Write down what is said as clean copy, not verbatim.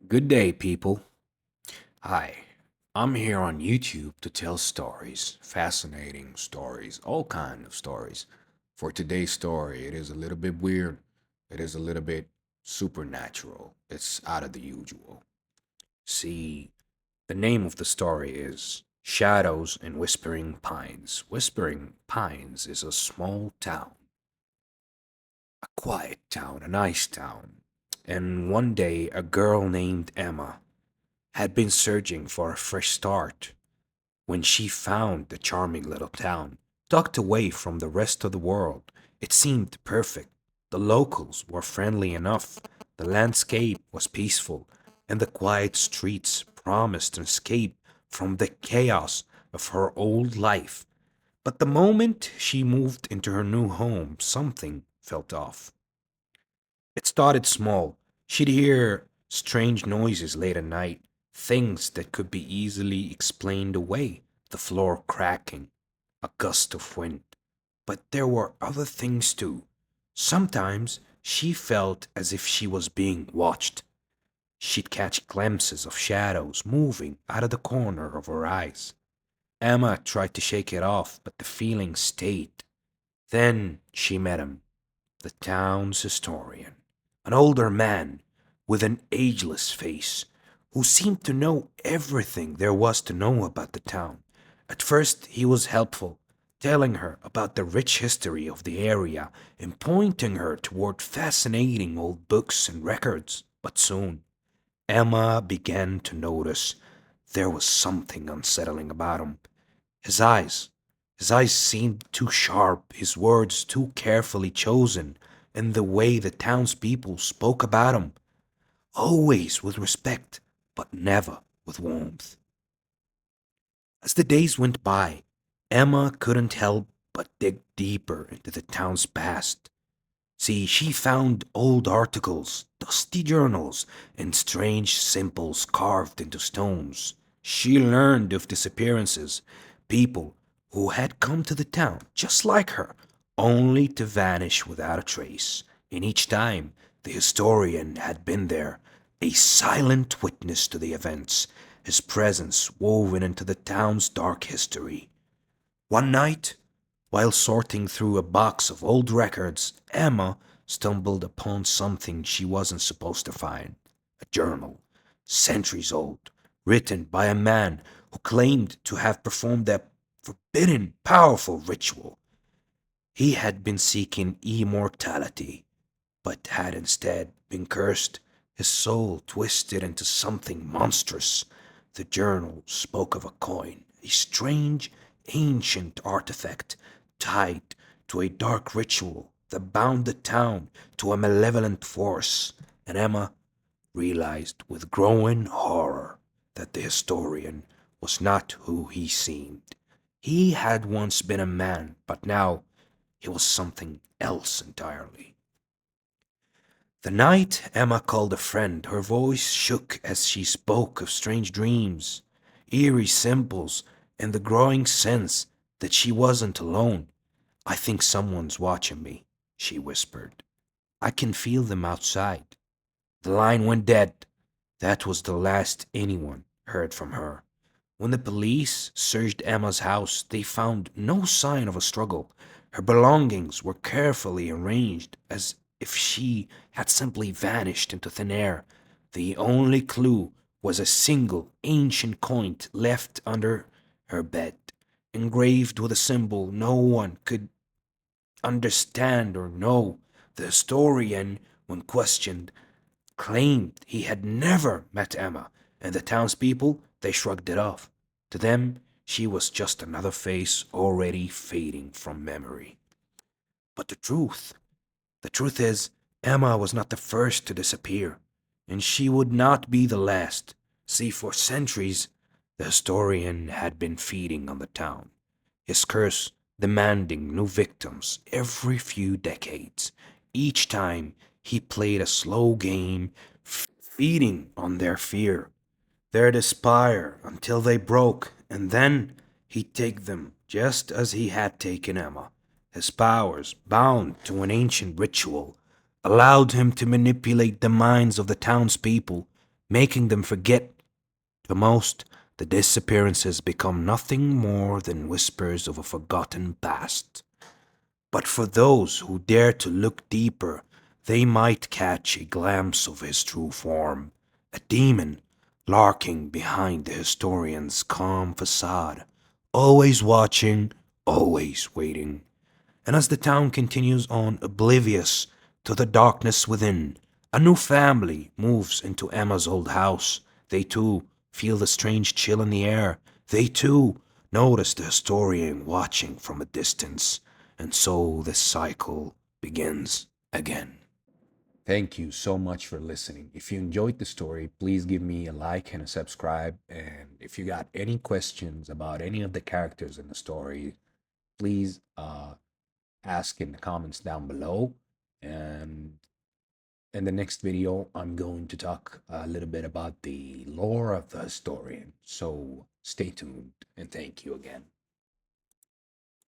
Good day, people. Hi, I'm here on YouTube to tell stories, fascinating stories, all kind of stories. For today's story, it is a little bit weird. It is a little bit supernatural. It's out of the usual. See, the name of the story is Shadows and Whispering Pines. Whispering Pines is a small town, a quiet town, a nice town. And one day, a girl named Emma had been searching for a fresh start when she found the charming little town, tucked away from the rest of the world. It seemed perfect. The locals were friendly enough, the landscape was peaceful, and the quiet streets promised an escape from the chaos of her old life. But the moment she moved into her new home, something felt off. It started small. She'd hear strange noises late at night, things that could be easily explained away, the floor cracking, a gust of wind. But there were other things too. Sometimes she felt as if she was being watched. She'd catch glimpses of shadows moving out of the corner of her eyes. Emma tried to shake it off, but the feeling stayed. Then she met him, the town's historian, an older man with an ageless face who seemed to know everything there was to know about the town. At first, he was helpful, telling her about the rich history of the area and pointing her toward fascinating old books and records. But soon, Emma began to notice there was something unsettling about him. His eyes, his eyes seemed too sharp, his words too carefully chosen, and the way the townspeople spoke about him, always with respect, but never with warmth. As the days went by, Emma couldn't help but dig deeper into the town's past. See, she found old articles, dusty journals, and strange symbols carved into stones. She learned of disappearances, people who had come to the town just like her, only to vanish without a trace. And each time, the historian had been there, a silent witness to the events, his presence woven into the town's dark history. One night, while sorting through a box of old records, Emma stumbled upon something she wasn't supposed to find, a journal, centuries old, written by a man who claimed to have performed a forbidden, powerful ritual. He had been seeking immortality, but had instead been cursed, his soul twisted into something monstrous. The journal spoke of a coin, a strange, ancient artifact tied to a dark ritual that bound the town to a malevolent force, and Emma realized with growing horror that the historian was not who he seemed. He had once been a man, but now he was something else entirely. The night Emma called a friend, her voice shook as she spoke of strange dreams, eerie symbols, and the growing sense that she wasn't alone. I think someone's watching me, she whispered. I can feel them outside. The line went dead. That was the last anyone heard from her. When the police searched Emma's house, they found no sign of a struggle. Her belongings were carefully arranged as if she had simply vanished into thin air. The only clue was a single ancient coin left under her bed, engraved with a symbol no one could understand or know. The historian, when questioned, claimed he had never met Emma, and the townspeople, they shrugged it off. To them, she was just another face already fading from memory. But the truth is, Emma was not the first to disappear, and she would not be the last. See, for centuries, the historian had been feeding on the town, his curse demanding new victims every few decades. Each time he played a slow game, feeding on their fear, their despair until they broke, and then he'd take them just as he had taken Emma. His powers, bound to an ancient ritual, allowed him to manipulate the minds of the townspeople, making them forget. To most, the disappearances become nothing more than whispers of a forgotten past. But for those who dare to look deeper, they might catch a glimpse of his true form, a demon lurking behind the historian's calm facade, always watching, always waiting. And as the town continues on, oblivious to the darkness within, a new family moves into Emma's old house. They too feel the strange chill in the air. They too notice the historian watching from a distance. And so the cycle begins again. Thank you so much for listening. If you enjoyed the story, please give me a like and a subscribe. And if you got any questions about any of the characters in the story, please ask in the comments down below. And in the next video, I'm going to talk a little bit about the lore of the historian. So stay tuned and thank you again.